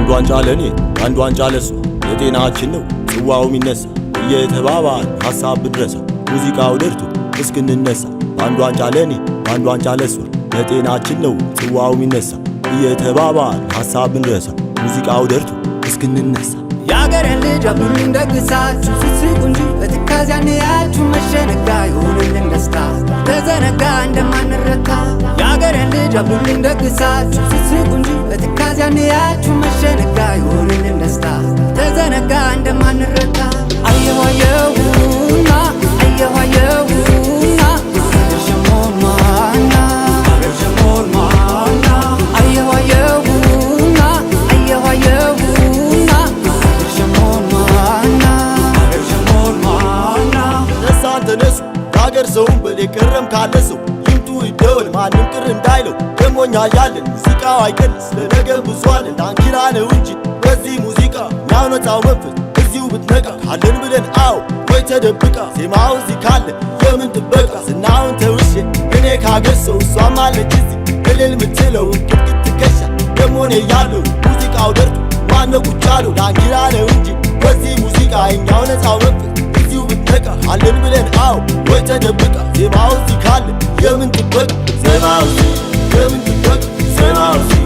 አንዱ ዋንጫ ለኔ አንዱ ዋንጫ ለሷ የጤናችን ነው ጽዋው ሚነሳ እየተባባል ሐሳብ ብንረሳ ሙዚቃው ደርቶ እስክንነሳ አንዱ ዋንጫ ለኔ አንዱ ዋንጫ ለሷ የጤናችን ነው ጽዋው ሚነሳ እየተባባል ሐሳብ ብንረሳ ሙዚቃው ደርቶ እስክንነሳ ያገሬን ልጅ አብሉልኝ ደግሳችሁ ስትስቁ እንጂ በትካዜ አንያችሁ መሸነጋ ይሁንልን ደስታ ተዘነጋ እንደማንረታ ያገሬን ልጅ አብሉልኝ ደግሳችሁ ስትስቁ እንጂ በትካዜ አንያችሁ መሸነጋ ይሁንልን ደስታ ተዘነጋ እንደማንረታ አየሁ አየሁና አየሁ አየሁና አገርሸሞን ማና አገርሸሞን ማና አየሁ አየሁና አየሁ አየሁና አገርሸሞን ማና አገርሸሞን ማና ደስታን ተነሱ ከአገር ሰውም በሌከረም ካለ ሰው ይምጡ ይደወል ማንም ቅር እንዳይለው ደሞኛ ያለን ሙዚቃው አይቀንስ ለነገ ብዙዋል ዳንኪራ ነው እንጂ በዚህ ሙዚቃ የሚያወጣው መንፈስ እዚሁ ብትነቃ ካለን ብለን አው ወይ ተደብቃ ዜማው እዚህ ካለ የምን ጥበቃ ስናውን ተውሼ እኔ ካገር ሰው እሷም አለች እዚህ እልል ምትለው ቅጥቅጥ ትከሻ ደሞኔ ያለው ሙዚቃው ደርቶ ማነው ቁጭ ያለው ዳንኪራ ነው እንጂ በዚህ ሙዚቃ የኛው ነፃው መንፈስ እዚሁ ብትነቃ ካለን ብለን አው ወይ ተደብቃ ዜማው እዚህ ካለ የምን ጥበቃ ዜማው እዚህ የምን ጥበቃ ዜማው እዚህ